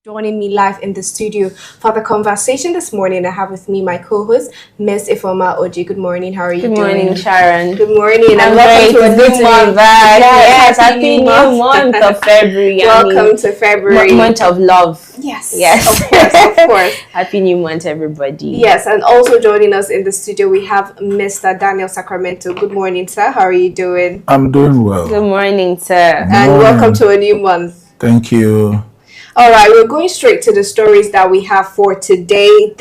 Joining me live in the studio for the conversation this morning. I have with me my co-host, Miss Ifoma Oji. Good morning. How are you doing? Good morning, Sharon. Good morning. I'm welcome to a new month. Yes, happy new month of February. Welcome to February. Month of love. Yes. Yes. Of course. Happy new month, everybody. Yes, and also joining us in the studio, we have Mr. Daniel Sacramento. Good morning, sir. How are you doing? I'm doing well. Good morning, sir. And welcome to a new month. Thank you. All right, we're going straight to the stories that we have for today.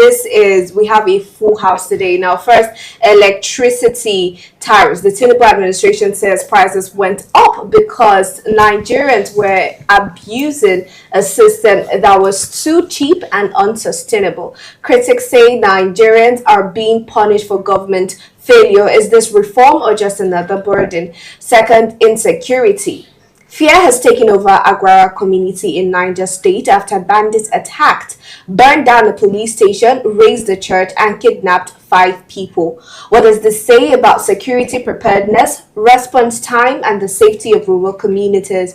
We have a full house today. Now, first, electricity tariffs. The Tinubu administration says prices went up because Nigerians were abusing a system that was too cheap and unsustainable. Critics say Nigerians are being punished for government failure. Is this reform or just another burden? Second, insecurity. Fear has taken over Agwara community in Niger State after bandits attacked, burned down a police station, razed the church, and kidnapped 5 people. What does this say about security preparedness, response time, and the safety of rural communities?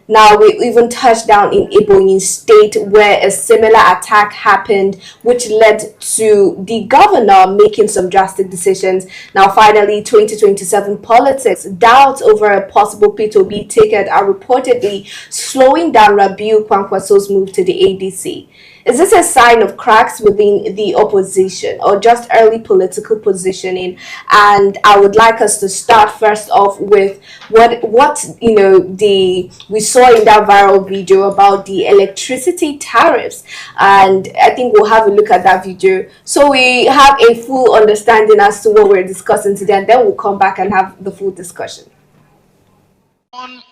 Now, we even touched down in Ebonyi State where a similar attack happened, which led to the governor making some drastic decisions. Now, finally, 2027 politics. Doubts over a possible P2B ticket are reportedly slowing down Rabiu Kwankwaso's move to the ADC. Is this a sign of cracks within the opposition or just early political positioning? And I would like us to start first off with what we saw in that viral video about the electricity tariffs, and I think we'll have a look at that video so we have a full understanding as to what we're discussing today, and then we'll come back and have the full discussion. One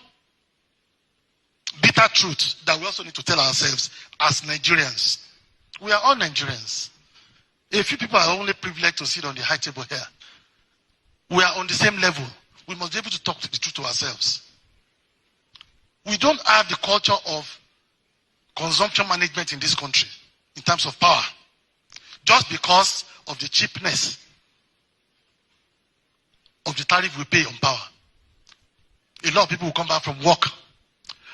bitter truth that we also need to tell ourselves as Nigerians. We are all Nigerians. A few people are only privileged to sit on the high table here. We are on the same level. We must be able to talk the truth to ourselves. We don't have the culture of consumption management in this country in terms of power, just because of the cheapness of the tariff we pay on power. A lot of people will come back from work.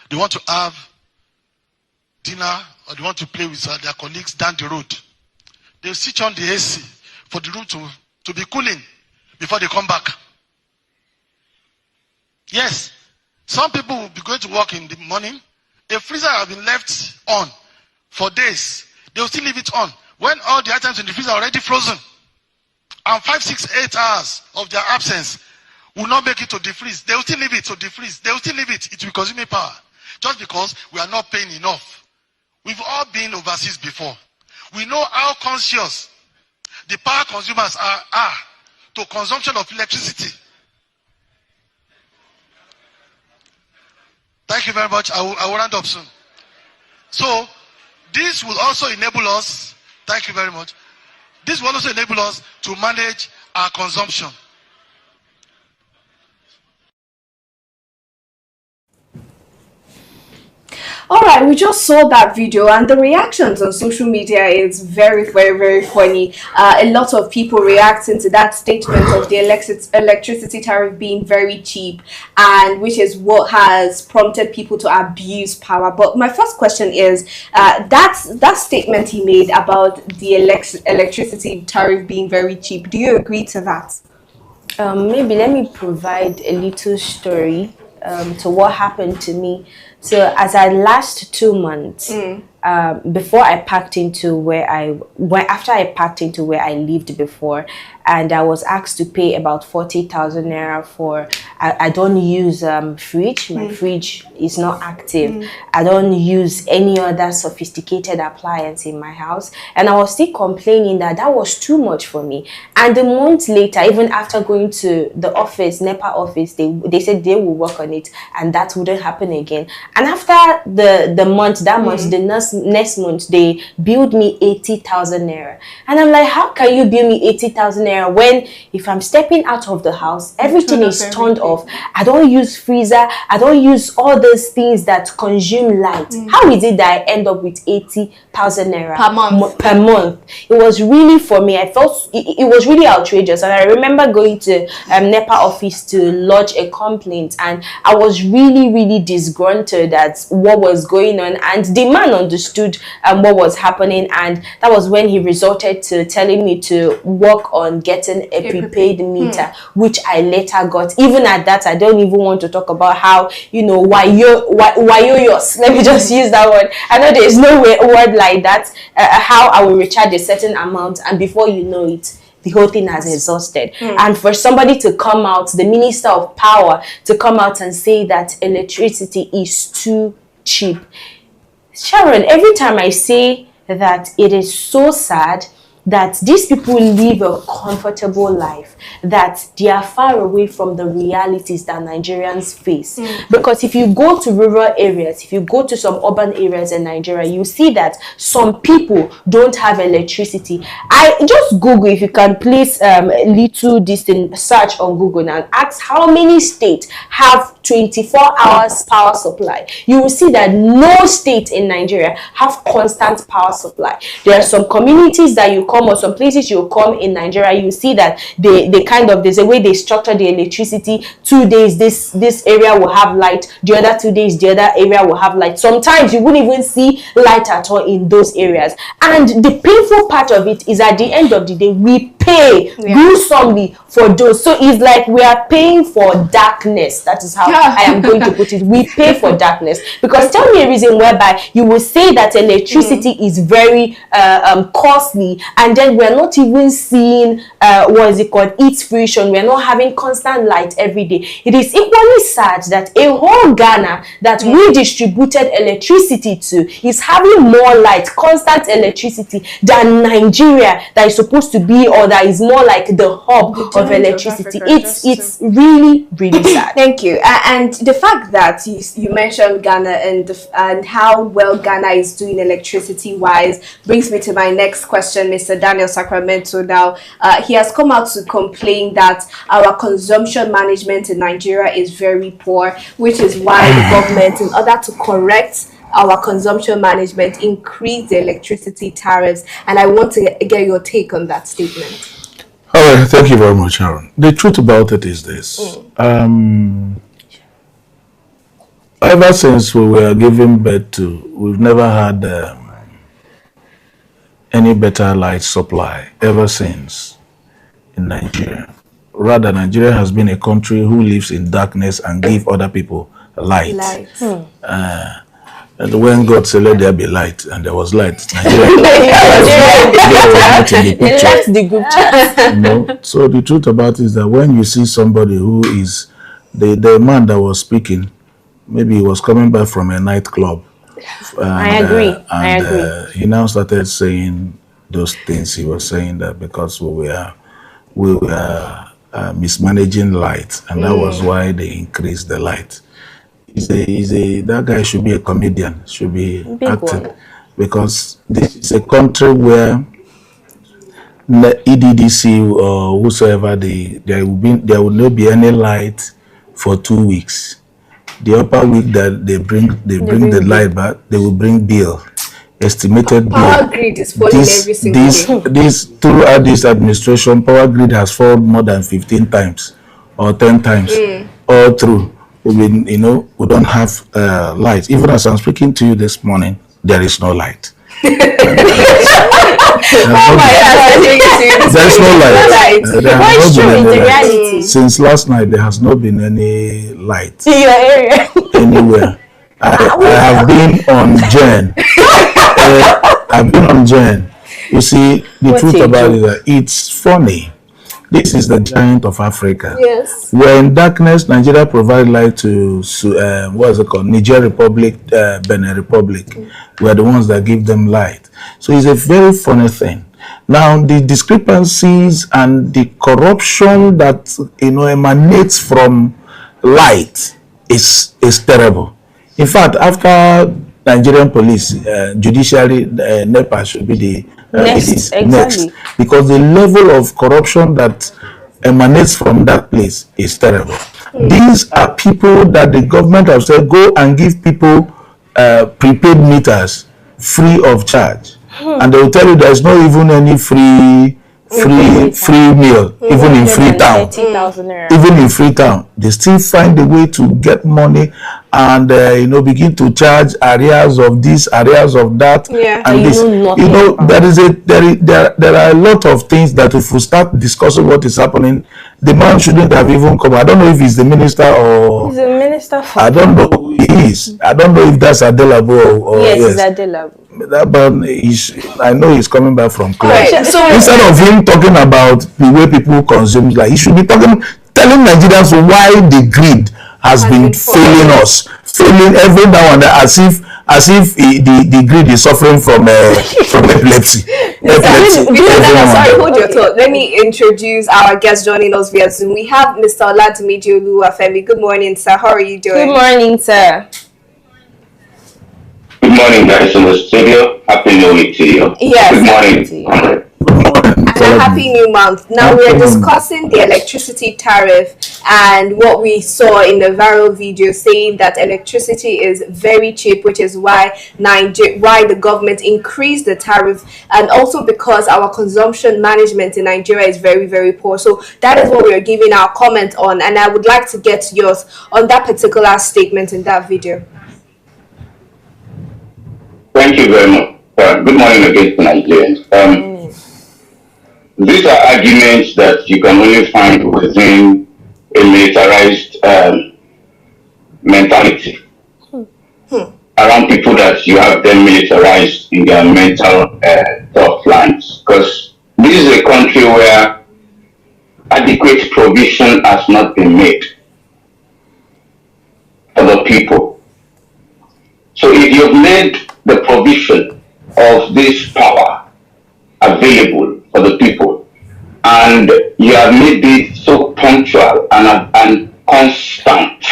They want to have dinner or they want to play with their colleagues down the road. They'll switch on the AC for the room to be cooling before they come back. Yes, some people will be going to work in the morning. A freezer has been left on for days. They will still leave it on when all the items in the freezer are already frozen. And 5, 6, 8 hours of their absence will not make it to defreeze. They will still leave it to defreeze. They will still leave it. It will consume power. Just because we are not paying enough. We've all been overseas before. We know how conscious the power consumers are to consumption of electricity. Thank you very much. I will round up soon. So, this will also enable us, thank you very much, this will also enable us to manage our consumption. All right, we just saw that video and the reactions on social media is very, very, very funny. A lot of people reacting to that statement of the electricity tariff being very cheap, and which is what has prompted people to abuse power. But my first question is, that statement he made about the electricity tariff being very cheap, do you agree to that? Maybe let me provide a little story to what happened to me. So as I last 2 months, before I packed into after I packed into where I lived before, and I was asked to pay about 40,000 naira for, I don't use fridge. My fridge is not active. I don't use any other sophisticated appliance in my house. And I was still complaining that was too much for me. And a month later, even after going to the office, NEPA office, they said they will work on it and that wouldn't happen again. And after the month, the next month, they billed me 80,000 naira. And I'm like, how can you bill me 80,000 naira when if I'm stepping out of the house, everything is turned off? I don't use freezer. I don't use all those things that consume light. How is it that I end up with 80,000 naira per month? It was really, for me, I felt it was really outrageous. And I remember going to NEPA office to lodge a complaint, and I was really, really disgruntled at what was going on. And the man on the understood what was happening, and that was when he resorted to telling me to work on getting a prepaid meter, which I later got. Even at that, I don't even want to talk about how, you know, why yours. Let me just use that word. I know there is no word like that. How I will recharge a certain amount, and before you know it, the whole thing has exhausted. And for somebody to come out, the Minister of Power, to come out and say that electricity is too cheap. Sharon, every time I say that, it is so sad that these people live a comfortable life, that they are far away from the realities that Nigerians face. Because if you go to rural areas, if you go to some urban areas in Nigeria, you see that some people don't have electricity. I just Google, if you can please little distant search on Google and ask how many states have 24 hours power supply. You will see that no state in Nigeria have constant power supply. There are some communities that you come, or some places you come in Nigeria, you see that they kind of, there's a way they structure the electricity. 2 days this area will have light, the other 2 days the other area will have light. Sometimes you wouldn't even see light at all in those areas. And the painful part of it is, at the end of the day, we pay gruesomely for those. So it's like we are paying for darkness. That is how I am going to put it. We pay for darkness. Because tell me a reason whereby you will say that electricity is very costly, and then we're not even seeing what is it called, its fruition. We're not having constant light every day. It is equally sad that a whole Ghana that we distributed electricity to is having more light, constant electricity, than Nigeria, that is supposed to be, or that is more like the hub of electricity. It's really, really sad. Thank you. And the fact that you mentioned Ghana and how well Ghana is doing electricity wise brings me to my next question, Mr. Daniel Sacramento. Now, he has come out to complain that our consumption management in Nigeria is very poor, which is why the government, in order to correct our consumption management, increase the electricity tariffs. And I want to get your take on that statement. All right, thank you very much, Aaron. The truth about it is this. Ever since we were giving birth to, we've never had any better light supply ever since in Nigeria. Rather, Nigeria has been a country who lives in darkness and give other people light. And when God said, let there be light, and there was light, Nigeria the group chat. You know? So the truth about it is that when you see somebody who is, the man that was speaking, maybe he was coming back from a nightclub. I agree. I agree. He now started saying those things. He was saying that because we were mismanaging light, and that was why they increased the light. That guy should be a comedian, should be acting, because this is a country where ADC or whosoever, there will not be any light for 2 weeks. The upper week that they bring the light back, they will bring bill, estimated bill. Power grid is falling every single day. Throughout this administration, power grid has fallen more than 15 times or 10 times all through. We don't have light. Even as I'm speaking to you this morning, there is no light. There is no light. What is true in the reality? Since last night, there has not been any light in your area anywhere. I have been on Jen. I've been on Jen. You see, the truth about it is that it's funny. This is the giant of Africa. Yes. We're in darkness. Nigeria provide light to what is it called? Niger Republic, Benin Republic. We're the ones that give them light. So it's a very funny thing. Now the discrepancies and the corruption that emanates from light is terrible. In fact, after Nigerian police, judiciary, NEPA should be the next, because the level of corruption that emanates from that place is terrible. These are people that the government have said go and give people prepaid meters free of charge, and they will tell you there's not even any free free meal, even in Freetown. Even in Freetown, they still find a way to get money and begin to charge areas of this, areas of that, and this. There are a lot of things that if we start discussing what is happening, the man shouldn't have even come. I don't know if he's the minister or he's a minister. I don't know who he is. I don't know if that's Adelabo or yes, it's Adelabo. But I know he's coming back from class. Right. So instead of him talking about the way people consume, like he should be telling Nigerians why the grid has been failing us, failing every now and then, as if the grid is suffering from epilepsy. Sorry, hold your thought. Let me introduce our guest joining us via Zoom. We have Mr. Oladimiji Oluwafemi. Good morning, sir. How are you doing? Good morning, sir. Good morning, guys in the studio. Happy New Week to you. Yes. Good morning. And a happy new month. Now we're discussing the electricity tariff and what we saw in the viral video saying that electricity is very cheap, which is why the government increased the tariff, and also because our consumption management in Nigeria is very, very poor. So that is what we're giving our comment on, and I would like to get yours on that particular statement in that video. Thank you very much. Good morning again to Nigerians. These are arguments that you can only find within a militarized mentality. Around people that you have them militarized in their mental thought lines. Because this is a country where adequate provision has not been made for the people. So if you've made the provision of this power available for the people, and you have made it so punctual and constant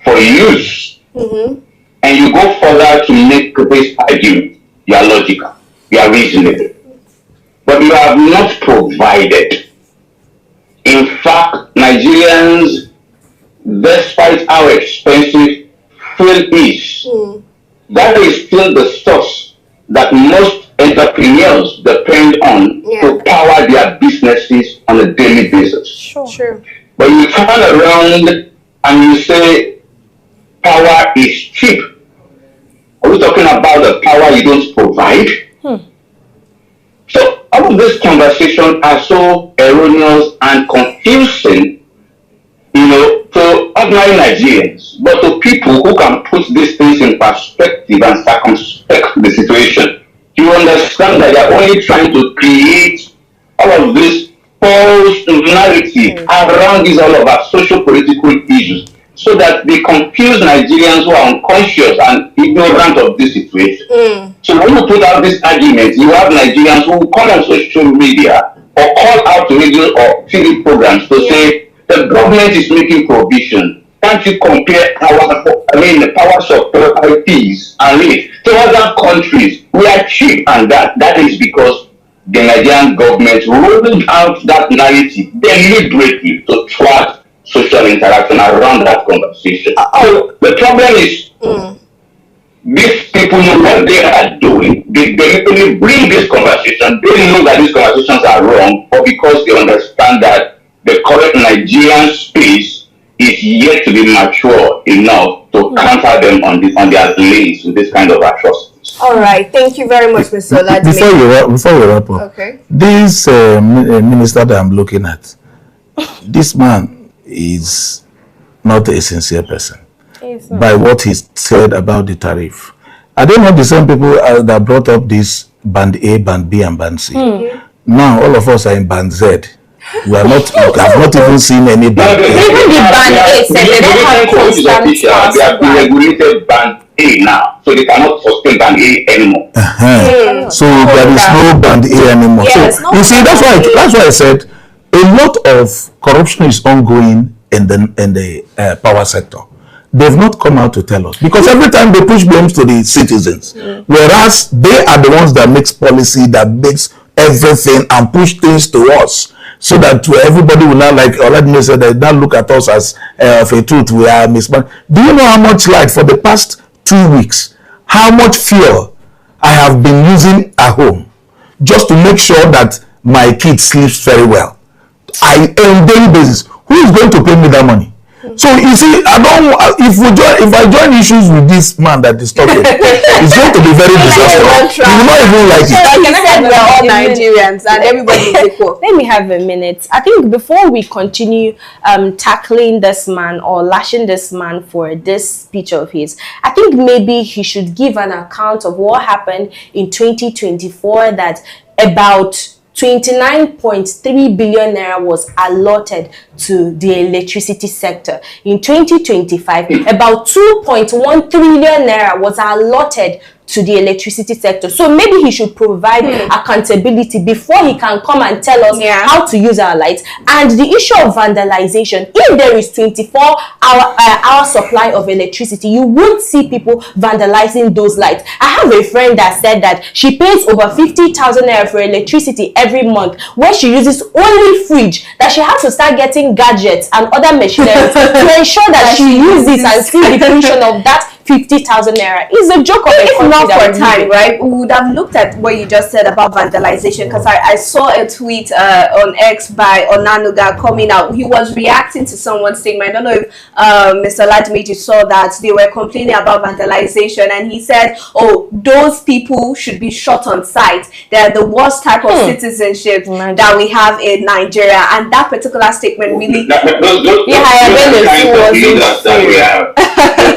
for use, and you go further to make this argument, you are logical, you are reasonable, but you have not provided. In fact, Nigerians, despite how expensive fuel is, that is still the source that most entrepreneurs depend on to power their businesses on a daily basis. Sure. But you turn around and you say power is cheap. Are we talking about the power you don't provide? So all of these conversations are so erroneous and confusing, to ordinary Nigerians, but to people who can put these things in perspective and circumspect the situation. You understand that they are only trying to create all of this false narrative around these all of our social-political issues, so that they confuse Nigerians who are unconscious and ignorant of this situation. So when you put out this argument, you have Nigerians who come on social media or call out to radio or TV programs to say the government is making provision. Can't you compare the power supply fees and rate to other countries? We are cheap, and that is because the Nigerian government rolled out that narrative deliberately to thwart social interaction around that conversation. The problem is these people know what they are doing. They deliberately bring this conversation. They know that these conversations are wrong, but because they understand that the current Nigerian space is yet to be mature enough to counter them on their lanes with this kind of atrocities. All right, thank you very much, Mr. Oladimiji. Before we wrap up, this minister that I'm looking at, this man is not a sincere person by what he said about the tariff. Are they not the same people that brought up this band A, band B, and band C? Now all of us are in band Z. We are not. I've not even seen any band. Even the band A said they don't have constant. They have regulated band A now, so they cannot sustain band A anymore. So there is no band A anymore. Yes, so you see, that's why I said a lot of corruption is ongoing in the power sector. They've not come out to tell us, because every time they push blames to the citizens, whereas they are the ones that makes policy, that makes everything and push things to us, so that everybody will not, like Oladimiji said, they not look at us as of a truth we are mismanaged. Do you know how much, like for the past 2 weeks, how much fuel I have been using at home just to make sure that my kid sleeps very well. On daily basis, who is going to pay me that money? So you see, I don't. If I join issues with this man that is talking, it's going to be very disastrous. You will not even like it. Like I said, we're all Nigerians and everybody is equal. Let me have a minute. I think before we continue tackling this man or lashing this man for this speech of his, I think maybe he should give an account of what happened in 2024, that about 29.3 billion naira was allotted to the electricity sector. In 2025, about 2.1 trillion naira was allotted to the electricity sector. So maybe he should provide accountability before he can come and tell us how to use our lights. And the issue of vandalization, if there is 24-hour supply of electricity, you won't see people vandalizing those lights. I have a friend that said that she pays over 50,000 naira for electricity every month, where she uses only fridge, that she has to start getting gadgets and other machinery to ensure that she uses and see the fruition of that 50,000 naira. Is a joke of a If not country for time, right? We would have looked at what you just said about vandalization, because I saw a tweet on X by Onanuga coming out. He was reacting to someone's statement. I don't know if Mr. Ladmeji saw that. They were complaining about vandalization, and he said, oh, those people should be shot on sight. They're the worst type of citizenship that we have in Nigeria. And that particular statement really... Those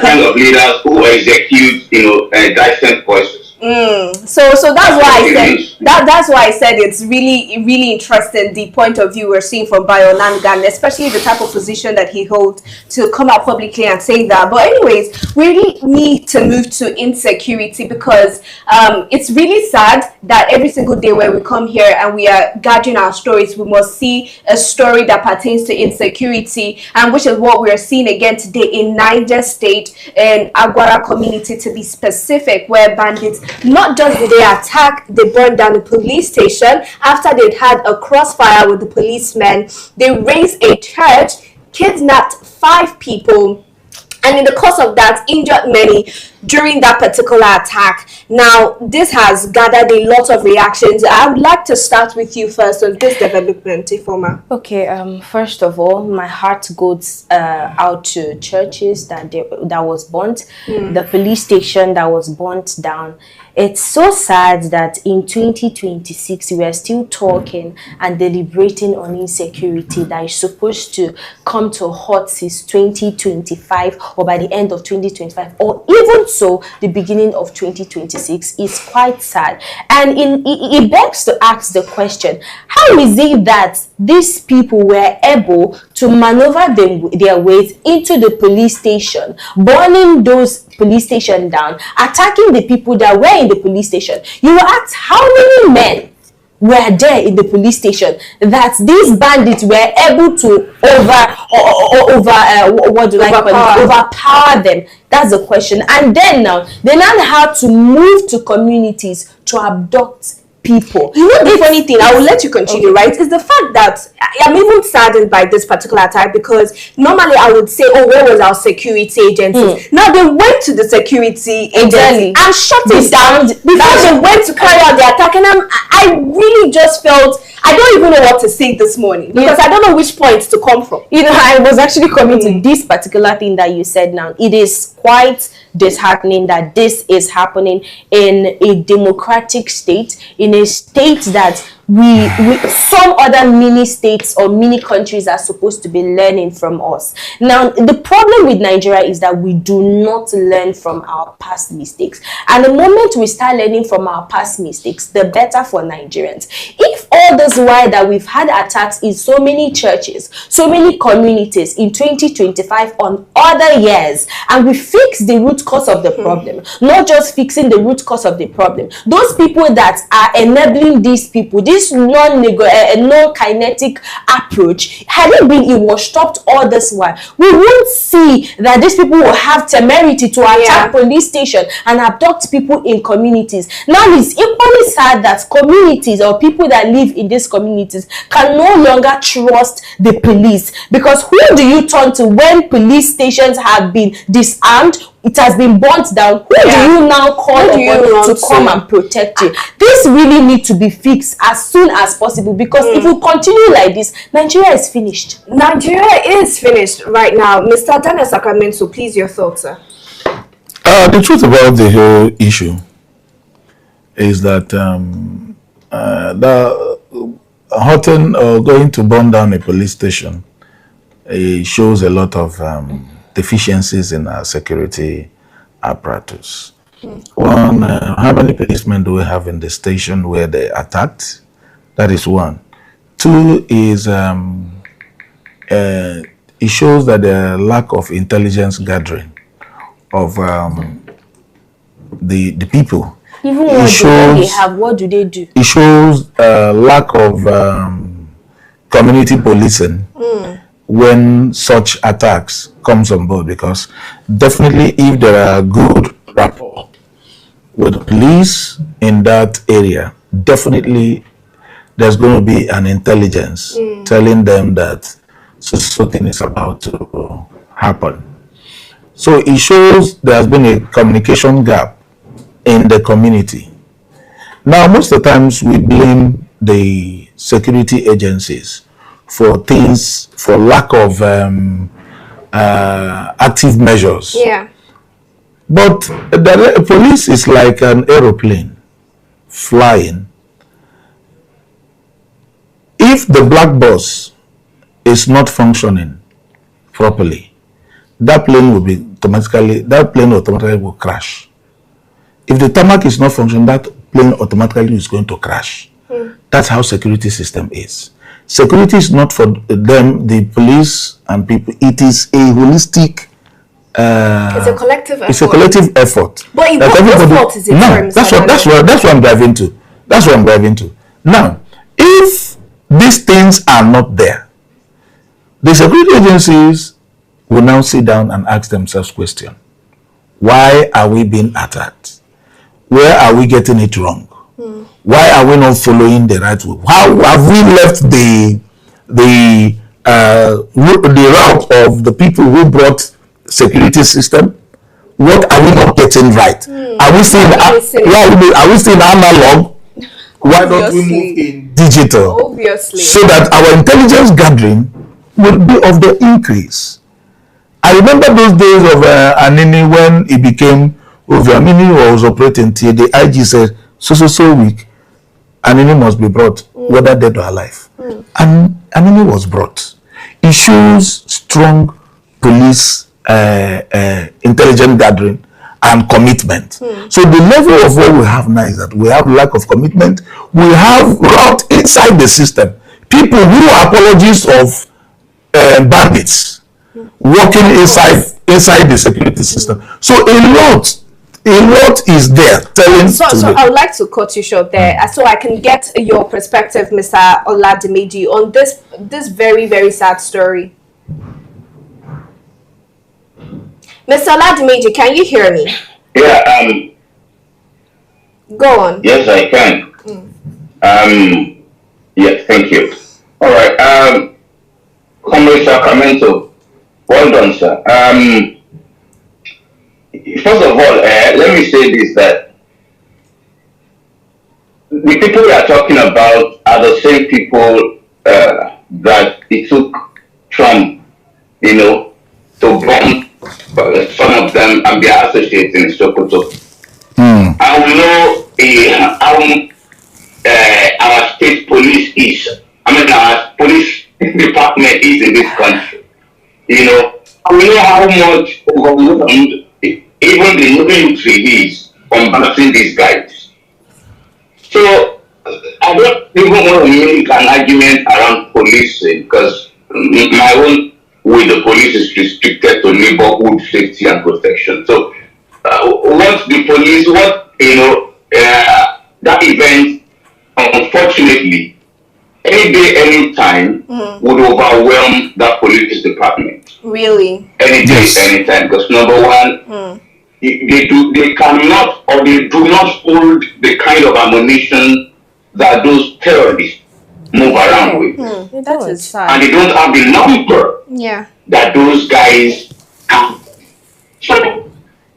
kind of leaders who execute, distant voices. So that's why I said that's why I said it's really interesting, the point of view we're seeing from Bayo Nangan, especially the type of position that he holds, to come out publicly and say that. But anyways, we really need to move to insecurity, because it's really sad that every single day when we come here and we are gathering our stories, we must see a story that pertains to insecurity, and which is what we are seeing again today in Niger State and Agwara community, to be specific, where bandits, not just did they attack, they burned down the police station. After they'd had a crossfire with the policemen, they razed a church, kidnapped 5 people, and in the course of that, injured many during that particular attack. Now, this has gathered a lot of reactions. I would like to start with you first on this development, Ifoma. Okay, first of all, my heart goes out to churches that was burnt, the police station that was burnt down. It's so sad that in 2026 we are still talking and deliberating on insecurity that is supposed to come to a halt since 2025, or by the end of 2025, or even so the beginning of 2026. Is quite sad, and it begs to ask the question, how is it that these people were able to maneuver their ways into the police station, burning those police station down, attacking the people that were in the police station? You will ask, how many men were there in the police station that these bandits were able to overpower them? That's the question. And then now they learn how to move to communities to abduct people. You know, the funny thing, I will let you continue, right, is the fact that I'm even saddened by this particular attack, because normally I would say, oh, where was our security agencies? Now they went to the security agency and shut it down before they went to carry out the attack. And I really just felt, I don't even know what to say this morning, because I don't know which point to come from. I was actually coming to this particular thing that you said now. It is quite disheartening that this is happening in a democratic state, in a state that we some other mini states or mini countries are supposed to be learning from us. Now, the problem with Nigeria is that we do not learn from our past mistakes. And the moment we start learning from our past mistakes, the better for Nigerians. If all this while that we've had attacks in so many churches, so many communities in 2025 on other years, and we fix the root cause of the problem, not just fixing the root cause of the problem, those people that are enabling these people, this non-kinetic approach, had it was stopped all this while, we won't see that these people will have temerity to attack police station and abduct people in communities. Now it's equally sad that communities or people that live in these communities can no longer trust the police, because who do you turn to when police stations have been disarmed? it has been burnt down. Who do you now call upon to come and protect you? This really needs to be fixed as soon as possible, because if we continue like this, Nigeria is finished. Nigeria is finished right now. Mr. Daniel Sacramento, please, your thoughts, sir. The truth about the whole issue is that the hurting or going to burn down a police station shows a lot of deficiencies in our security apparatus. One, how many policemen do we have in the station where they attacked? That is one. Two is it shows that the lack of intelligence gathering of the people. Even what they have, what do they do? It shows lack of community policing when such attacks comes on board, because definitely if there are good rapport with the police in that area, definitely there's going to be an intelligence telling them that something is about to happen. So it shows there has been a communication gap in the community. Now, most of the times we blame the security agencies for things, for lack of active measures. Yeah. But the police is like an aeroplane flying. If the black box is not functioning properly, that plane automatically will crash. If the tarmac is not functioning, that plane automatically is going to crash. That's how security system is. Security is not for them, the police and people. It is a holistic. It's a collective effort. It's a collective effort. But whose fault is it? No, that's what I'm driving to. That's what I'm driving to. Now, if these things are not there, the security agencies will now sit down and ask themselves question: why are we being attacked? Where are we getting it wrong? Why are we not following the right way? How have we left the route of the people who brought security system? What are we not getting right? Are we still analog? Why don't we move in digital? Obviously. So that our intelligence gathering will be of the increase. I remember those days of Anini when it became Anini was operating till the IG said so weak, Anini must be brought, whether dead or alive. And Anini was brought. It shows strong police intelligence gathering and commitment. So the level of what we have now is that we have lack of commitment. We have rot inside the system. People who are apologists of bandits working inside the security system. So a lot is there telling. So I would like to cut you short there, so I can get your perspective, Mr. Oladimeji, on this very, very sad story. Mr. Oladimeji, can you hear me? Yeah. Go on. Yes, I can. Yeah. Thank you. All right. Comrade Sacramento, well done, sir. First of all, let me say this, that the people we are talking about are the same people that it took Trump, to bomb some of them and their associates in Sokoto. And we know how our state police is. Our police department is in this country. We know how much overwhelmed even the military is combating these guys. So I don't even want to make an argument around policing, because my own with the police is restricted to neighborhood safety and protection. So what the police, that event, unfortunately, any day, any time, would overwhelm that police department. Really? Any day, any time. Because number one, they cannot, or they do not hold the kind of ammunition that those terrorists move around with. That is sad. And they don't have the number Yeah. that those guys have. So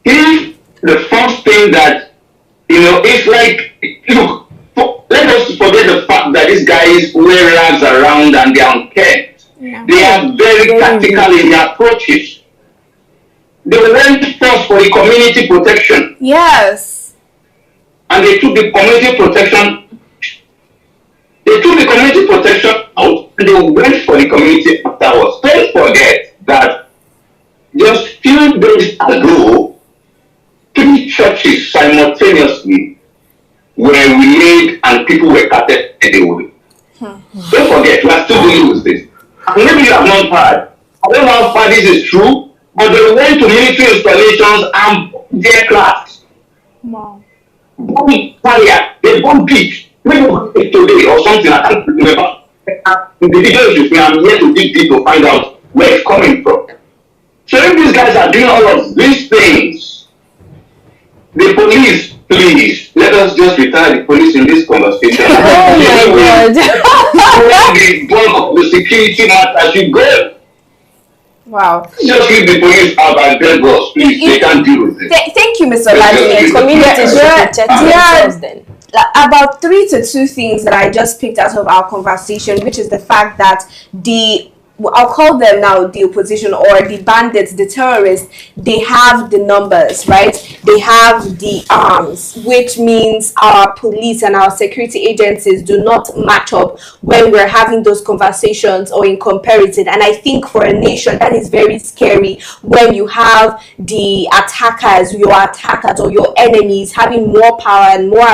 if the first thing that, it's like, look, let us forget the fact that these guys wear rags around and they are unkempt. Yeah. They are very tactical in their approaches. They went first for the community protection. Yes. And they took the community protection. They took the community protection out and they went for the community afterwards. Don't forget that just few days ago, 3 churches simultaneously were relayed and people were carted away. Don't forget, we are still dealing with this. And maybe you have not heard. I don't know how far this is true, but they went to military installations and their class. Wow. Bomb fire, they bomb beach. Maybe today or something, I can't remember. The video is with me, I'm here to dig deep to find out where it's coming from. So if these guys are doing all of these things, the police, please, let us just retire the police in this conversation. Oh my God. The bulk of the security matter should go. Wow. Just leave the police out and tell us, please. They can't deal with it. Thank you, Mr. Ladi. Community should protect themselves then. About 3 to 2 things that I just picked out of our conversation, which is the fact that I'll call them now the opposition or the bandits, the terrorists, they have the numbers, right? They have the arms, which means our police and our security agencies do not match up when we're having those conversations or in comparison. And I think for a nation, that is very scary when you have the attackers, your attackers or your enemies having more power and more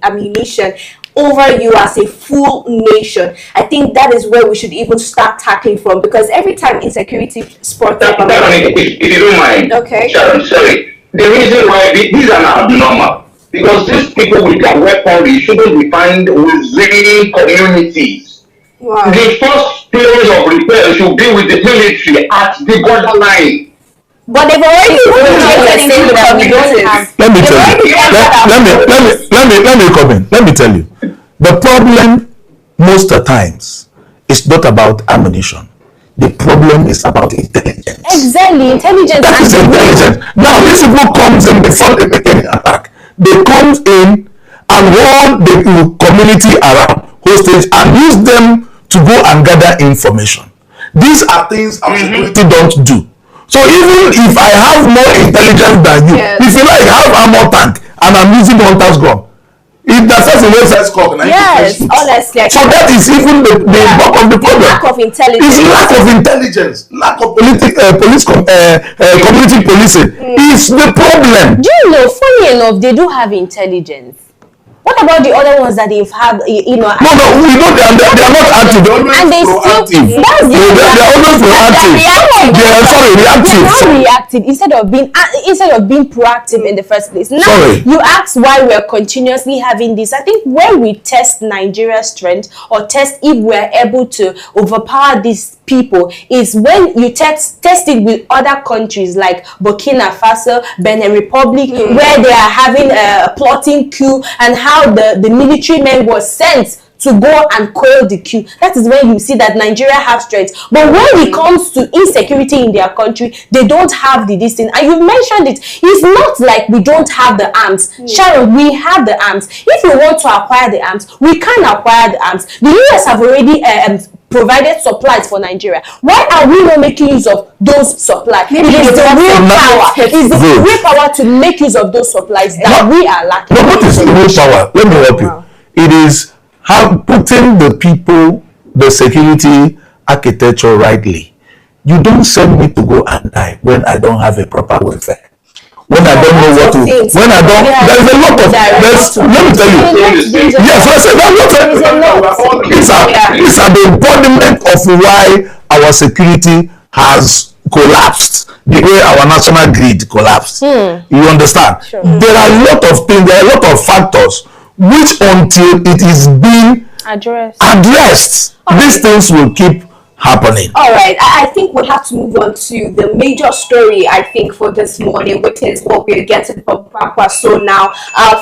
ammunition over you as a full nation. I think that is where we should even start tackling from, because every time insecurity spots up, if you don't mind, okay, Sharon, sorry. The reason why these are not abnormal, because these people with their weaponry shouldn't be found within communities. wow, The first place of repair should be with the military at the borderline. but they've already saying that we don't have. Let me tell you. Let me comment. Let me tell you. The problem most of the times is not about ammunition. The problem is about intelligence. Exactly, intelligence. That is intelligence. Now, these people comes in before they make any attack. They come in and hold the community around hostage and use them to go and gather information. These are things our security don't do. So even if I have more intelligence than you, yes, if you like have armor tank and I'm using hunter's gun, if that's a website scope, yes, honestly, so that is even the bulk of the problem. Lack of intelligence. It's lack of intelligence, lack of community policing is the problem. Do you know, funny enough, they do have intelligence. What about the other ones that they've had, you know? No, we know they are not active. They're always and they proactive. still, that's the They're always proactive. Reactive. They're not reactive instead of being proactive in the first place. Now, you ask why we're continuously having this. I think when we test Nigeria's strength or test if we're able to overpower these people is when you test it with other countries like Burkina Faso, Benin Republic, where they are having a plotting coup and how the military men was sent to go and quell the coup. That is when you see that Nigeria have strength. But when it comes to insecurity in their country, they don't have the this thing. And you mentioned it. It's not like we don't have the arms. Sharon, we have the arms. If we want to acquire the arms, we can acquire the arms. The US have already provided supplies for Nigeria. Why are we not making use of those supplies? It is the real power. It's the real power to make use of those supplies that we are lacking. But what is the real power? Let me help you. It is putting the people, the security architecture rightly. You don't send me to go and die when I don't have a proper welfare. When I don't know what to, when I don't, there's a lot of, let me tell you, yes, I said these are the embodiment of why our security has collapsed, the way our national grid collapsed. You understand? Sure. There are a lot of things, there are a lot of factors, which until it is being addressed, these things will keep happening. All right, I think we have to move on to the major story, I think, for this morning, which is what we're getting from Kwankwaso now.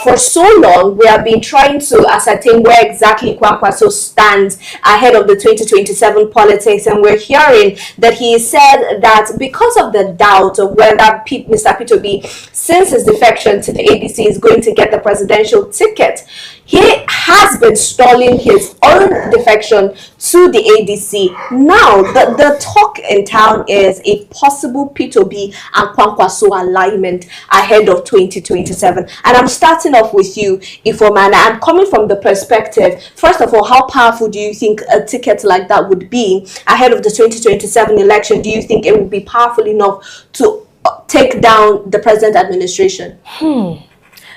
For so long, we have been trying to ascertain where exactly Kwankwaso stands ahead of the 2027 politics, and we're hearing that he said that because of the doubt of whether Mr. P2B, since his defection to the ADC, is going to get the presidential ticket, he has been stalling his own defection to the ADC. Now, the talk in town is a possible P2B and Kwankwaso alignment ahead of 2027. And I'm starting off with you, Ifomana. I'm coming from the perspective, first of all, how powerful do you think a ticket like that would be ahead of the 2027 election? Do you think it would be powerful enough to take down the present administration?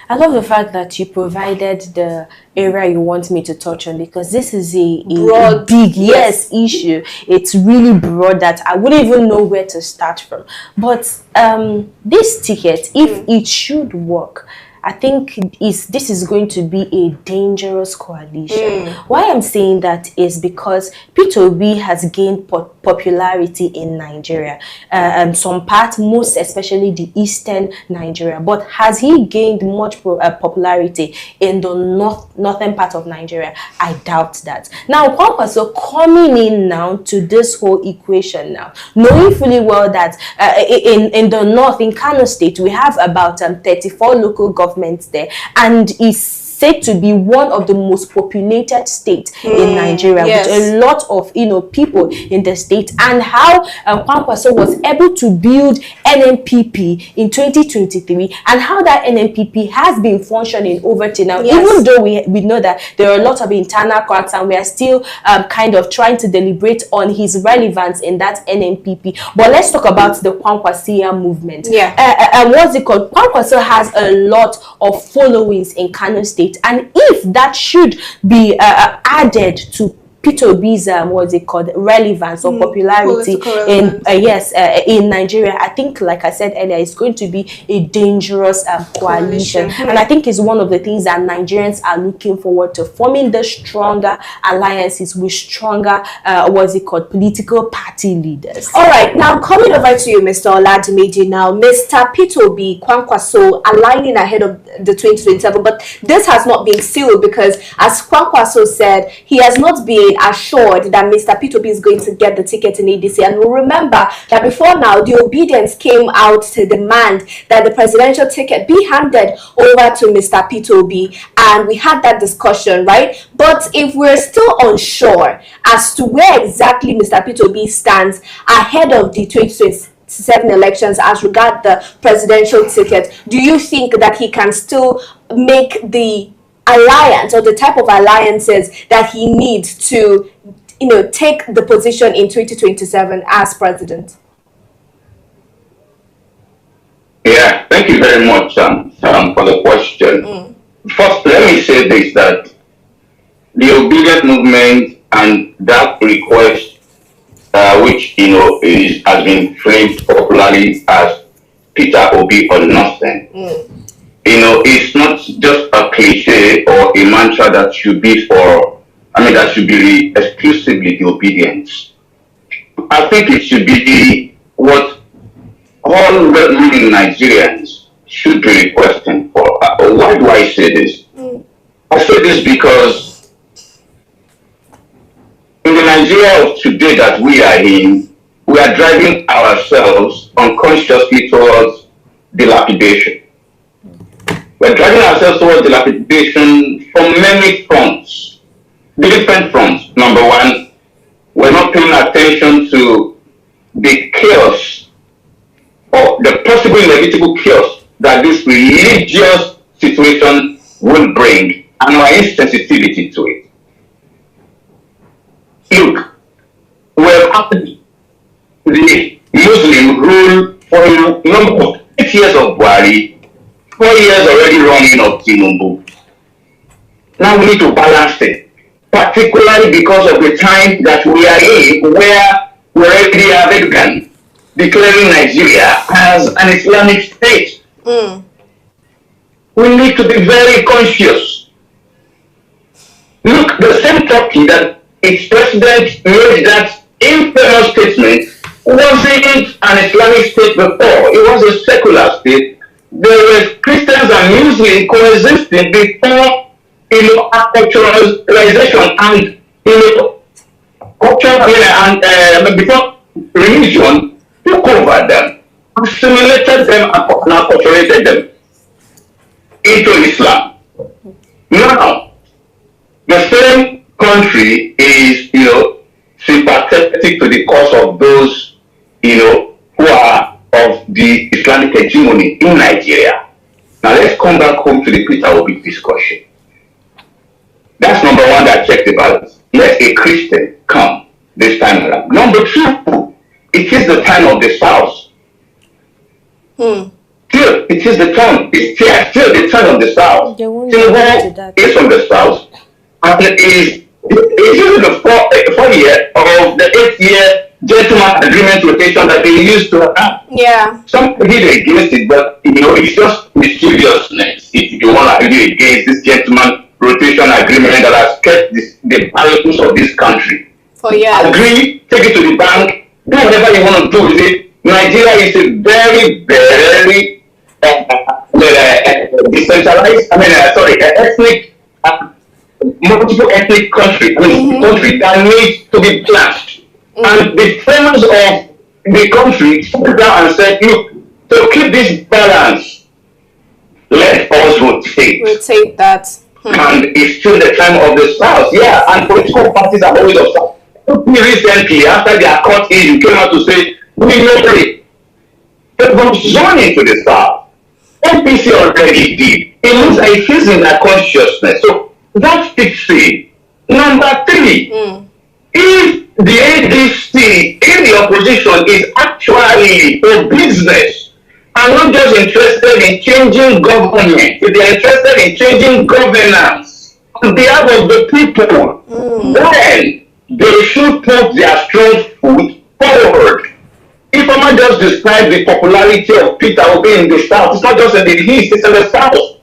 I love the fact that you provided the area you want me to touch on, because this is a broad, big issue. It's really broad that I wouldn't even know where to start from. But this ticket, if it should work, I think this is going to be a dangerous coalition. Why I'm saying that is because P2B has gained popularity in Nigeria, some parts, most especially the eastern Nigeria. But has he gained much popularity in the northern part of Nigeria? I doubt that. Now, Kwankwaso coming in now to this whole equation now, knowing fully well that in the north, in Kanu state, we have about 34 local governments there, and is said to be one of the most populated states in Nigeria, with a lot of people in the state, and how Kwankwaso was able to build NNPP in 2023, and how that NNPP has been functioning over till now, even though we know that there are a lot of internal cracks, and we are still kind of trying to deliberate on his relevance in that NNPP. But let's talk about the Kwankwasia movement. What's it called? Kwankwaso has a lot of followings in Kano State, and if that should be added to P2B's what's it called, relevance or popularity in Nigeria, I think, like I said earlier, it's going to be a dangerous coalition. And I think it's one of the things that Nigerians are looking forward to, forming the stronger alliances with stronger what's it called, political party leaders. All right, now coming over to you, Mr. Oladimiji. Now, Mr. P2B, Kwankwaso aligning ahead of the 2027, but this has not been sealed, because as Kwankwaso said, he has not been assured that Mr. P2B is going to get the ticket in ADC. And we remember that before now, the obedience came out to demand that the presidential ticket be handed over to Mr. P2B, and we had that discussion, right? But if we're still unsure as to where exactly Mr. P2B stands ahead of the 2027 elections as regard the presidential ticket, do you think that he can still make the alliance or the type of alliances that he needs to take the position in 2027 as president? Yeah, thank you very much for the question. First, let me say this, that the obedient movement and that request, which has been framed popularly as Peter Obi or nothing, it's not just a cliche or a mantra that should be that should be exclusively the obedience. I think it should be what all well-meaning Nigerians should be requesting for. Why do I say this? I say this because in the Nigeria of today that we are in, we are driving ourselves unconsciously towards dilapidation. We're driving ourselves towards dilapidation from many fronts, different fronts. Number one, we're not paying attention to the chaos or the possible inevitable chaos that this religious situation will bring, and our insensitivity to it. Look, we have had the Muslim rule for a number of 8 years of Buhari, 4 years already running of Tinubu. Now we need to balance it, particularly because of the time that we are in, where we already have Erdogan declaring Nigeria as an Islamic state. We need to be very conscious. Look, the same Turkey that its president made that infamous statement, wasn't an Islamic state before. It was a secular state. There were Christians and Muslims coexisting before, acculturation and, culture, and before religion took over them, assimilated them and acculturated them into Islam. Now, the same country is, sympathetic to the cause of those, who are of the Islamic hegemony in Nigeria. Now let's come back home to the Peter Obi discussion. That's number one that checked the balance. Let a Christian come this time around. Number two, it is the time of the South. Still, it is the time. It's still the time of the South. Tinubu is from the South, and it is using the 4-year of the 8-year gentleman agreement rotation that they used to have. Yeah. Some people against it, but it's just mischievousness. If you want to argue against this gentleman rotation agreement that has kept the balance of this country. For years. Agree, take it to the bank, do whatever you want to do with it. Nigeria is a very, very decentralized, ethnic, multiple ethnic country, country that needs to be planned. And the framers of the country sat down and said, look, to keep this balance, let us rotate. Rotate that. And it's still the time of the South. Yeah, and political parties are always of South. Recently, after their court issue, came out to say, we know it. But from zoning to the South, NPC already did. It means it is in their consciousness. So that's fixing. Number three, if the ADC in the opposition is actually for business and not just interested in changing government, if they're interested in changing governance on behalf of the people, then they should put their strong foot forward. If I might just describe the popularity of Peter Obi in the South, it's not just in the East, it's in the South.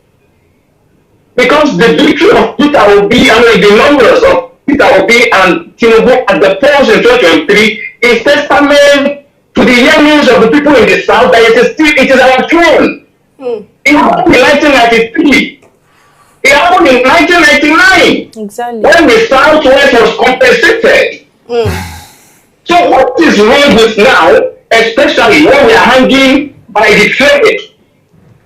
Because the victory of Peter Obi, the numbers of Peter Obi and Tinubu at the polls in 2023 is testament to the yearnings of the people in the South that it is our turn. It happened in 1993. It happened in 1999. Exactly. When the Southwest was compensated. So what is wrong with now, especially when we are hanging by the thread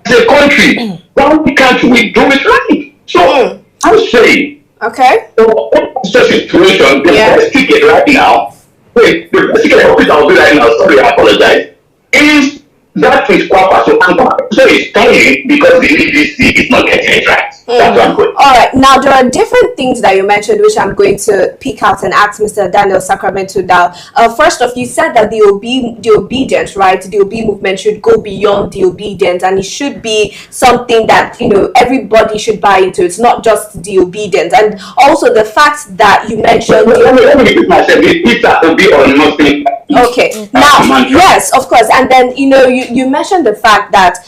as a country? Why can't we do it right? So I'm saying, okay, the situation, the best ticket right now, the best ticket for Peter Obi right now, sorry, I apologize, is that with Kwankwaso and Kwankwaso is telling because the ADC is not getting it right. That's what I'm going. All right. Now there are different things that you mentioned, which I'm going to pick out and ask Mr. Daniel Sacramento now. First off, you said that the obedience, right? The Obi movement should go beyond the obedience, and it should be something that everybody should buy into. It's not just the obedience, and also the fact that you mentioned. Let me repeat myself. Peter Obi or nothing. Okay. Now, yes, of course, and then you mentioned the fact that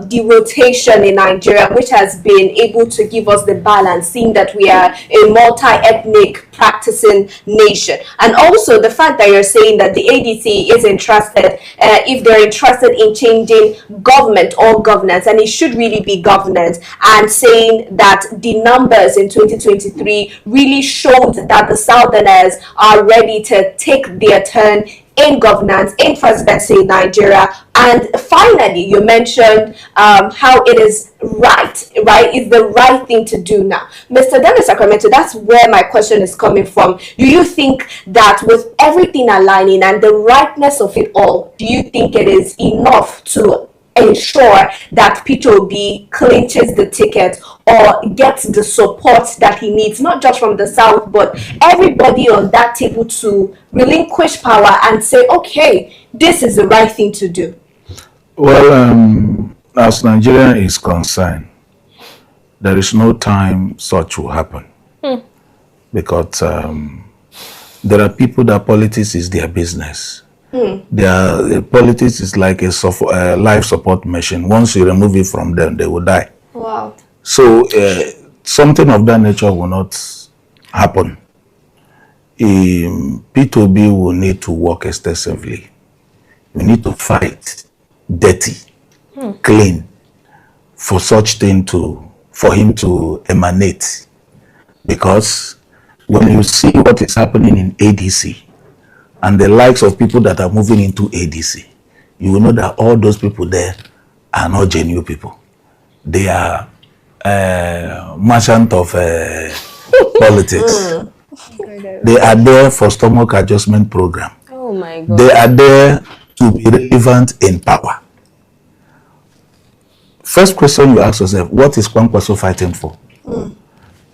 the rotation in Nigeria, which has been able to give us the balance, seeing that we are a multi-ethnic practicing nation, and also the fact that you're saying that the ADC is interested, if they're interested in changing government or governance, and it should really be governance, and saying that the numbers in 2023 really showed that the Southerners are ready to take their turn in governance, in presidency in Nigeria. And finally, you mentioned how it is right, it's the right thing to do now. Mr. Dennis Sacramento, that's where my question is coming from. Do you think that with everything aligning and the rightness of it all, do you think it is enough to ensure that Peter Obi clinches the ticket or gets the support that he needs, not just from the South, but everybody on that table to relinquish power and say, okay, this is the right thing to do? Well, as Nigeria is concerned, there is no time such will happen. Because there are people that politics is their business. Their politics is like a life support machine. Once you remove it from them, they will die. Wow. So something of that nature will not happen. P2B will need to work extensively. We need to fight dirty, clean, for such thing for him to emanate. Because when you see what is happening in ADC and the likes of people that are moving into ADC, you will know that all those people there are not genuine people. They are merchant of politics. They are there for stomach adjustment program. Oh my God. They are there to be relevant in power. First question you ask yourself, what is Kwankwaso fighting for?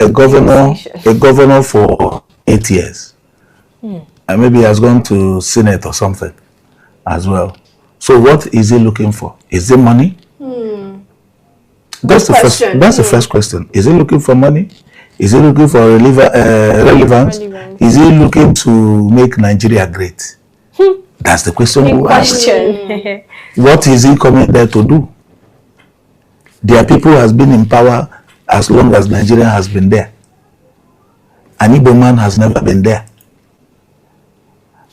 A governor for 8 years. And maybe he has gone to Senate or something as well. So what is he looking for? Is it money? That's the first question. Is he looking for money? Is he looking for relevance? Is he looking to make Nigeria great? That's the question we ask. What is he coming there to do? Their people has been in power as long as Nigeria has been there. An Igbo man has never been there.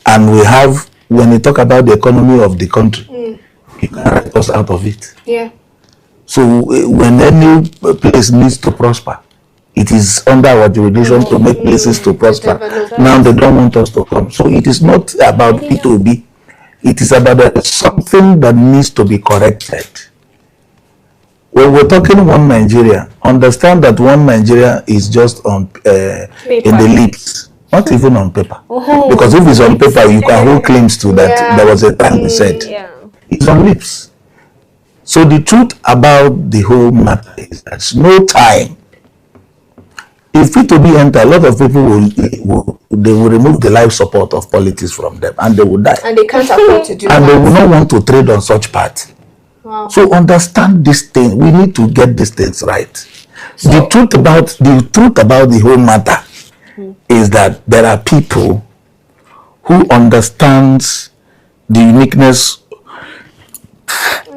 And we have, when we talk about the economy of the country, he can write us out of it. Yeah. So when any place needs to prosper, it is under our jurisdiction to make places to prosper. Now they don't want us to come. So it is not about P2B. It is about something that needs to be corrected. When we're talking one Nigeria, understand that one Nigeria is just on in the lips, not even on paper. Because if it's on paper, you can hold claims to that. There was a time we said it's on lips. So the truth about the whole matter is there's no time. If P2B enter, a lot of people will remove the life support of politics from them, and they will die. And they can't afford to do and that. They will not want to trade on such party. Wow. So understand this thing. We need to get these things right. So, the truth about the whole matter is that there are people who understands the uniqueness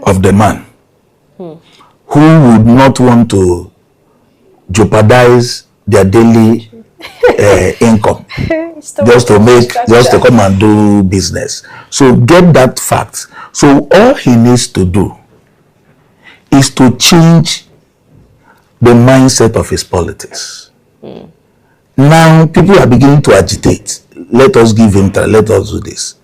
of the man, who would not want to jeopardize their daily income just to come and do business. So get that fact. So all he needs to do is to change the mindset of his politics. Now people are beginning to agitate. Let us give him time. Let us do this.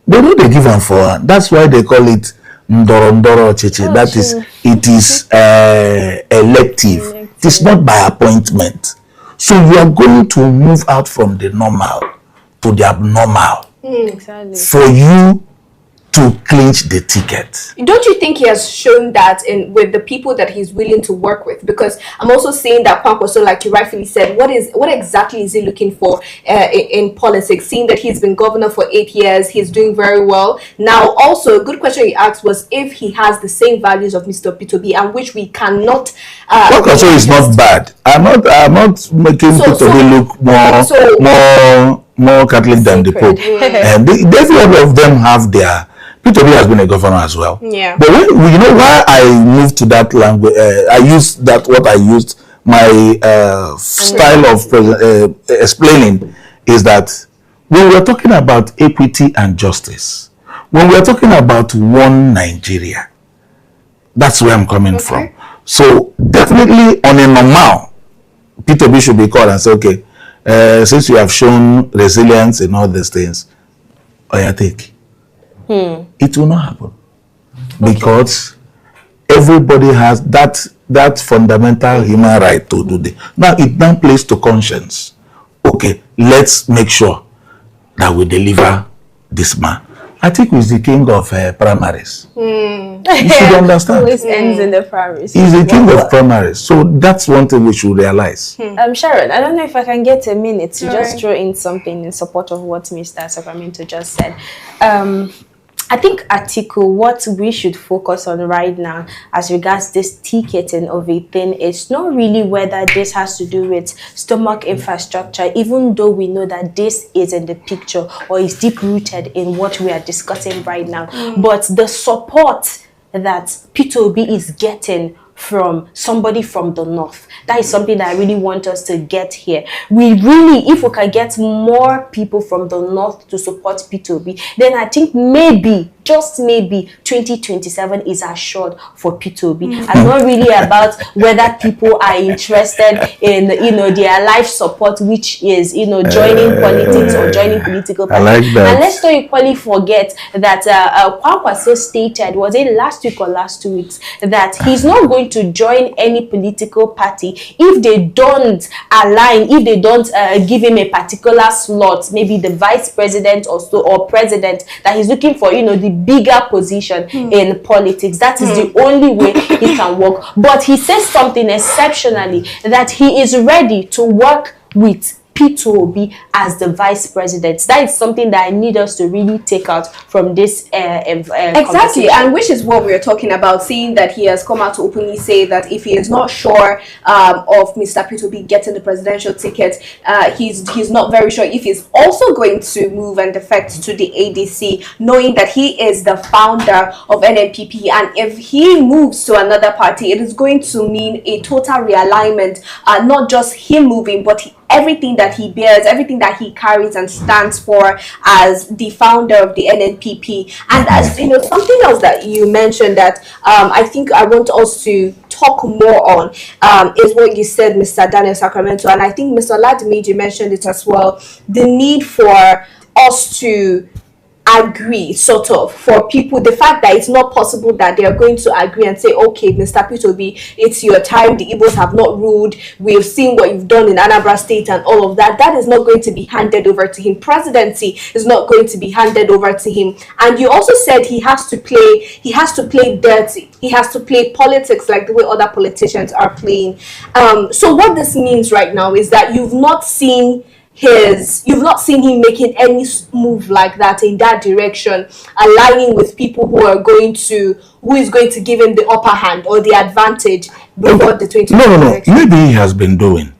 They know they give him for. That's why they call it Ndoro Chichi. That is, it is elective. It is not by appointment. So you are going to move out from the normal to the abnormal. Exactly. For you to clinch the ticket. Don't you think he has shown that with the people that he's willing to work with? Because I'm also saying that Kwankwaso, like you rightfully said, what exactly is he looking for in politics? Seeing that he's been governor for 8 years, he's doing very well. Now, also a good question you asked was if he has the same values of Mr. P2B, and which we cannot. Kwankwaso is not bad. I'm not making P2B look more Catholic than the Pope. And all of them have their. P2B has been a governor as well. Yeah. But you know why I moved to that language? I used my style of explaining is that when we're talking about equity and justice, when we're talking about one Nigeria, that's where I'm coming from. So definitely on a normal, P2B should be called and say, okay, since you have shown resilience in all these things, I take. It will not happen because everybody has that fundamental human right to do this. Now it now plays to conscience. Okay, let's make sure that we deliver this man. I think he's the king of primaries. You should understand. Always ends in the primaries. He's the king of primaries. So that's one thing we should realize. Sharon, I don't know if I can get a minute to just throw in something in support of what Mr. Sacramento just said. I think, Atiku, what we should focus on right now as regards this ticketing of a thing is not really whether this has to do with stomach infrastructure, even though we know that this is in the picture or is deep-rooted in what we are discussing right now. But the support that P2B is getting from somebody from the north. That is something that I really want us to get here. We really, if we can get more people from the north to support P2B, then I think maybe, just maybe, 2027 is assured for P2B. And not really about whether people are interested in, their life support, which is, joining politics or joining political parties. I like that. And let's not equally forget that Kwankwaso stated, was it last week or last 2 weeks, that he's not going to join any political party if they don't align, if they don't give him a particular slot, maybe the vice president or so, or president, that he's looking for, the bigger position in politics. That is the only way he can work. But he says something exceptionally, that he is ready to work with P2B as the vice president. That is something that I need us to really take out from this exactly, and which is what we're talking about, seeing that he has come out to openly say that if he is not sure of Mr. P2B getting the presidential ticket, he's not very sure if he's also going to move and defect to the ADC, knowing that he is the founder of NNPP, and if he moves to another party, it is going to mean a total realignment, not just him moving, but everything that he bears, everything that he carries and stands for as the founder of the NNPP. And as something else that you mentioned that I think I want us to talk more on is what you said, Mr. Daniel Sacramento, and I think Mr. Ladimiji mentioned it as well, the need for us to agree, sort of, for people, the fact that it's not possible that they are going to agree and say, okay, Mr. P2B, it's your time, the Igbos have not ruled, we've seen what you've done in Anambra State and all of that. That is not going to be handed over to him. Presidency is not going to be handed over to him. And you also said he has to play dirty, he has to play politics like the way other politicians are playing. So what this means right now is that you've not seen him making any move like that in that direction, aligning with people who is going to give him the upper hand or the advantage before the 2020 election. Maybe he has been doing,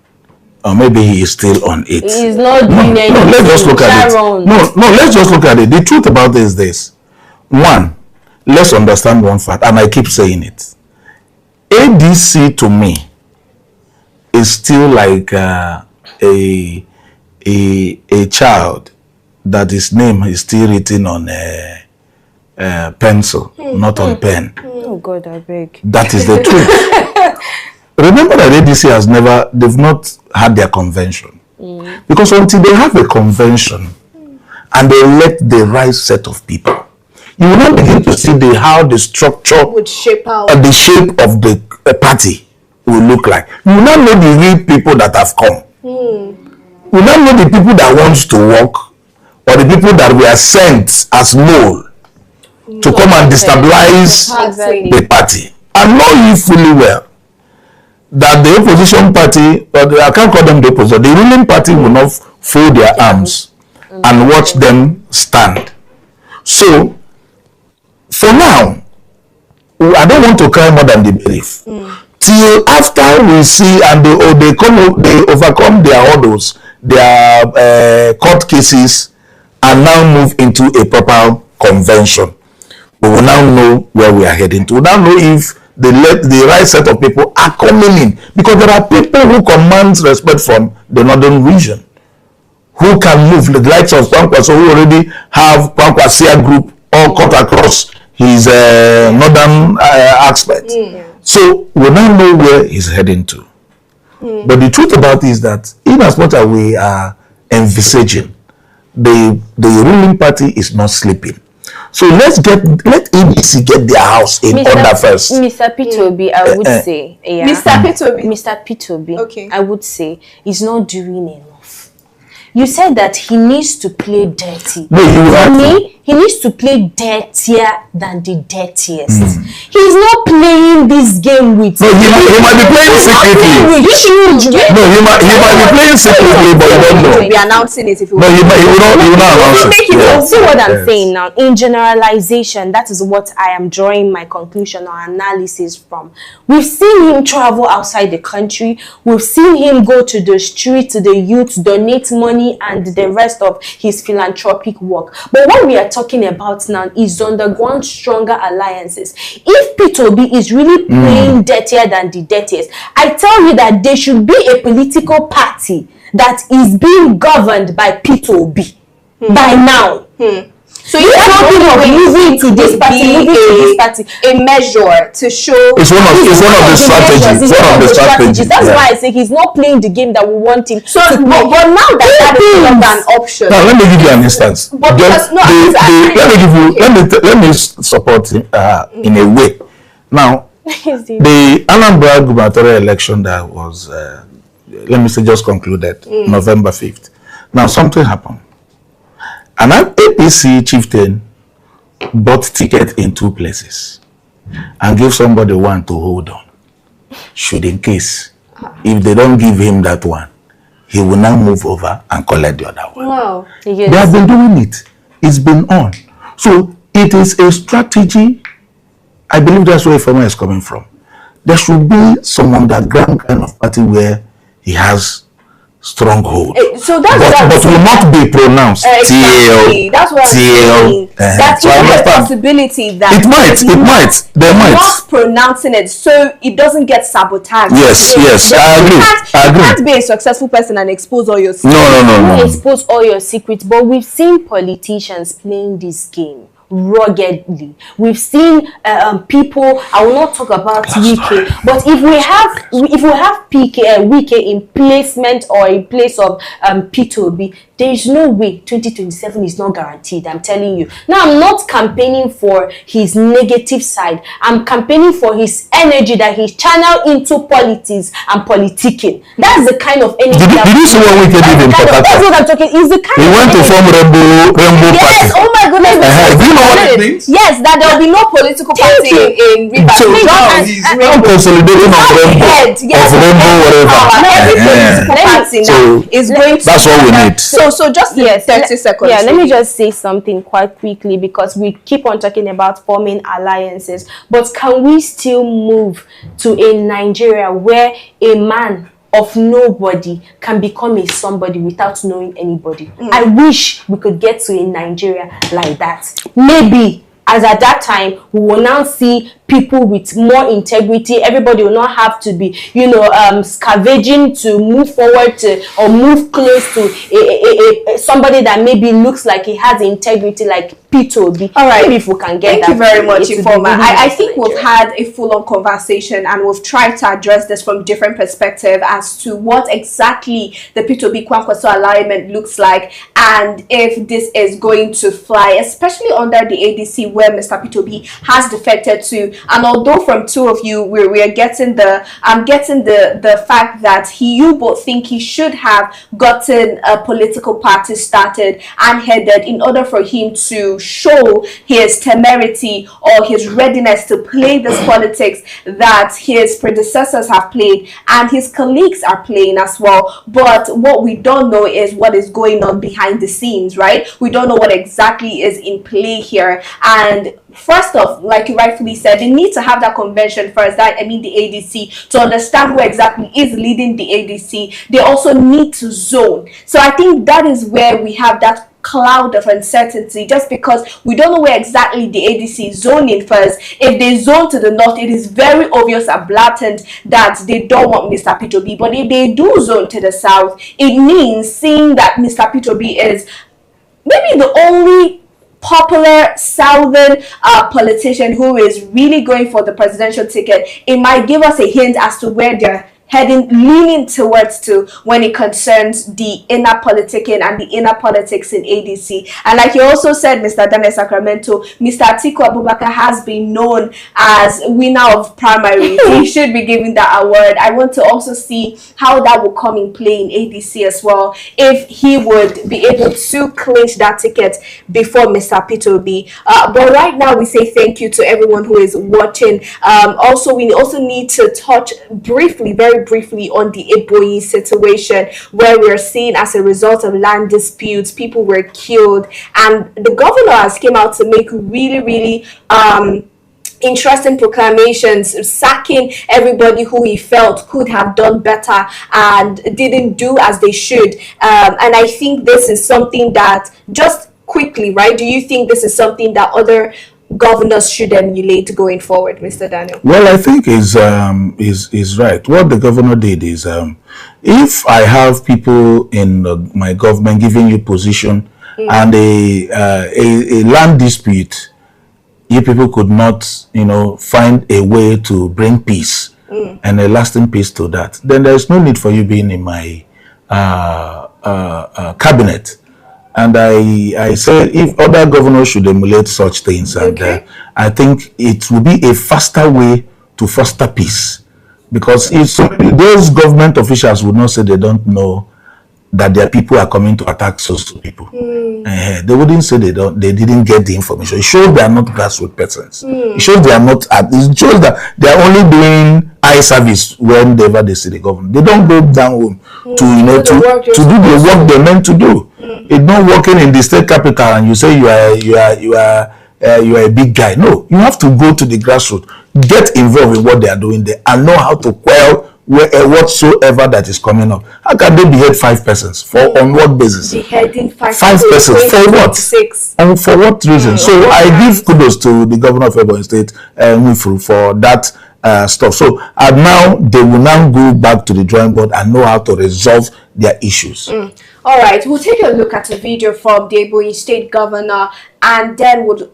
or maybe he is still on it. He's not doing anything. No, let's just look at it. No, let's just look at it. The truth about this is this. One, let's understand one fact, and I keep saying it. ADC to me is still like a child that his name is still written on a pencil, not on pen. Oh God, I beg. That is the truth. Remember that ADC they've not had their convention. Because until they have a convention and they elect the right set of people, you will not begin to see how the structure would shape out, the shape of the party will look like. You will not know the real people that have come. We don't know the people that wants to work, or the people that were sent as mole to come and destabilize the party. I know you fully well that the opposition party, or I can't call them the opposition, the ruling party will not fold their arms and watch them stand. So, for now, I don't want to cry more than the belief. Till after we see and they overcome their hurdles, their court cases, and now move into a proper convention. We will now know where we are heading to. We will now know if the right set of people are coming in, because there are people who command respect from the northern region, who can move, the likes of Kwankwaso, who already have Kwankwasia group all cut across his northern aspect. So we now know where he's heading to. But the truth about it is that in as much as we are envisaging, the ruling party is not sleeping. So let ADC get their house in order first. Mr. P2B, I would say, Mr. P2B, okay, I would say he's not doing enough. You said that he needs to play dirty. No, for me, he needs to play dirtier than the dirtiest. He's not playing this game with. No, he might be playing secretly. No, he might be playing secretly, but you don't know. He'll be announcing it if he No, he will not announce it. Make see what I'm saying now. In generalization, that is what I am drawing my conclusion or analysis from. We've seen him travel outside the country. We've seen him go to the street, to the youth, donate money and the rest of his philanthropic work. But what we are talking about now is underground stronger alliances. If P2B is really playing dirtier than the dirtiest, I tell you that there should be a political party that is being governed by P2B by now. So you have moving to this party, a measure to show. It's one of the strategies. That's why I say he's not playing the game that we want him. So, but now that is not an option. Now let me give you an instance. But let me support him in a way. Now the Anambra gubernatorial election that was, let me say, just concluded November 5th. Now something happened. An APC chieftain bought ticket in 2 places and gave somebody one to hold on. Should in case, if they don't give him that one, he will now move over and collect the other one. Wow. They have been doing it. It's been on. So it is a strategy. I believe that's where Ifeoma is coming from. There should be some underground kind of party where he has stronghold. So that's but will not be pronounced. Exactly. That's what I'm saying. That's a possibility that they might not pronouncing it so it doesn't get sabotaged. Yes, I agree. You can't be a successful person and expose all your secrets. No. Expose all your secrets, but we've seen politicians playing this game ruggedly. We've seen people. I will not talk about Wike, but if we have Wike in placement or in place of P2B, there is no way 2027 is not guaranteed. I'm telling you. Now, I'm not campaigning for his negative side. I'm campaigning for his energy that he channeled into politics and politicking. That's the kind of energy. Did you see what Wike did in Port Harcourt? That's what I'm talking. Is the kind. He went to form Rainbow Party. Yes. Oh my goodness. Do you know what it means? Yes, that there will be no political party in Rivers. So now he's consolidating on Rainbow, whatever. Every political party now is going to. That's what we need. So just 30 seconds. Yeah, let me just say something quite quickly because we keep on talking about forming alliances. But can we still move to a Nigeria where a man of nobody can become a somebody without knowing anybody? I wish we could get to a Nigeria like that. Maybe as at that time we will now see people with more integrity. Everybody will not have to be, scavenging to move forward to or move close to somebody that maybe looks like he has integrity, like P2B. All right, maybe if we can get Thank you very much, Ifeoma. I think we've had a full-on conversation and we've tried to address this from different perspectives as to what exactly the P2B Kwankwaso alignment looks like and if this is going to fly, especially under the ADC where Mr. P2B has defected to. And although from 2 of you I'm getting the fact that you both think he should have gotten a political party started and headed in order for him to show his temerity or his readiness to play this politics that his predecessors have played and his colleagues are playing as well. But what we don't know is what is going on behind the scenes, right? We don't know what exactly is in play here. And first off, like you rightfully said, they need to have that convention first, the ADC, to understand who exactly is leading the ADC. They also need to zone. So I think that is where we have that cloud of uncertainty, just because we don't know where exactly the ADC is zoning first. If they zone to the north, it is very obvious and blatant that they don't want Mr. P2B. But if they do zone to the south, it means seeing that Mr. P2B is maybe the only popular southern politician who is really going for the presidential ticket. It might give us a hint as to where they're leaning towards to when it concerns the inner politicking and the inner politics in ADC. And like you also said, Mr. Daniel Sacramento, Mr. Atiku Abubakar has been known as winner of primaries. He should be given that award. I want to also see how that will come in play in ADC as well, if he would be able to clinch that ticket before Mr. P2B. But right now we say thank you to everyone who is watching. Also, we also need to touch briefly, very very briefly on the Eboyi situation, where we are seeing as a result of land disputes, people were killed, and the governor has came out to make really interesting proclamations, sacking everybody who he felt could have done better and didn't do as they should. And I think this is something that, just quickly, right? Do you think this is something that other governors should emulate going forward, Mr. Daniel? Well, I think is right. What the governor did is, if I have people in my government giving you position and a land dispute, you people could not, find a way to bring peace and a lasting peace to that, then there is no need for you being in my cabinet. And I said, if other governors should emulate such things, and I think it will be a faster way to foster peace, because if those government officials would not say they don't know that their people are coming to attack those people. They wouldn't say they didn't get the information. It shows they are not grassroots persons. It shows they are not. It shows that they are only doing eye service whenever they see the government. They don't go down home to do the work they're meant to do. It's not working in the state capital and you say you are a big guy. No, you have to go to the grassroots, get involved in what they are doing there, and know how to quell whatsoever that is coming up. How can they behead 5 persons on what basis? Beheading 5 persons for what? And for what reason? So I give kudos to the governor of Ebonyi State, Nwifuru, for that stuff. So and now they will now go back to the drawing board and know how to resolve their issues. All right, we'll take a look at a video from the Ebonyi State governor, and then we'll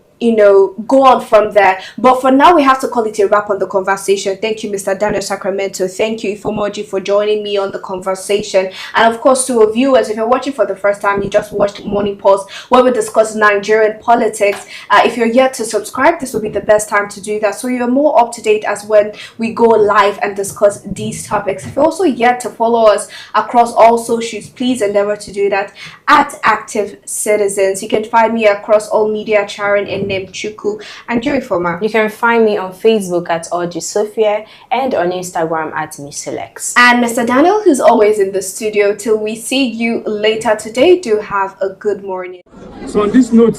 go on from there. But for now, we have to call it a wrap on the conversation. Thank you, Mr. Daniel Sacramento. Thank you, Ifomoji, for joining me on the conversation. And of course, to our viewers, if you're watching for the first time, you just watched Morning Pulse, where we discuss Nigerian politics. If you're yet to subscribe, this will be the best time to do that, so you're more up to date as when we go live and discuss these topics. If you're also yet to follow us across all socials, please endeavor to do that at Active Citizens. You can find me across all media channels in Chuku and Jurifoma. You can find me on Facebook at Audrey Sophia and on Instagram at Misselex. And Mr. Daniel, who's always in the studio. Till we see you later today, do have a good morning. So on this note,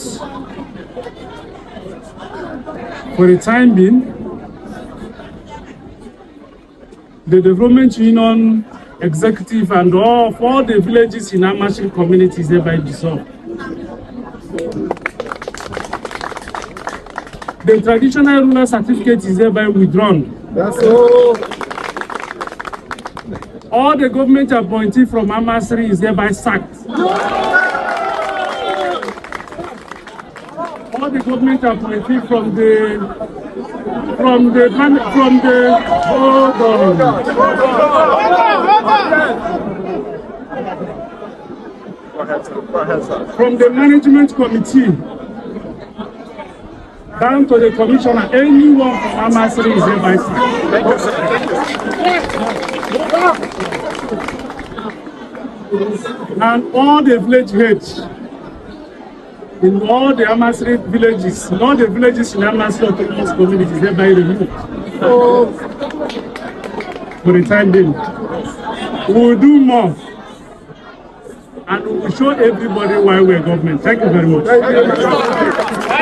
for the time being, the Development Union Executive and all the villages in Amashi communities hereby dissolved. The traditional ruler certificate is hereby withdrawn. That's all the government appointee from Amasri is hereby sacked. All the government appointee from the management committee down to the commissioner, anyone from Amasri is hereby sacked. Thank you, sir. And all the village heads in all the Amasri villages, in all the villages in Amasri autonomous communities hereby removed. For the time being, we will do more, and we will show everybody why we are government. Thank you very much.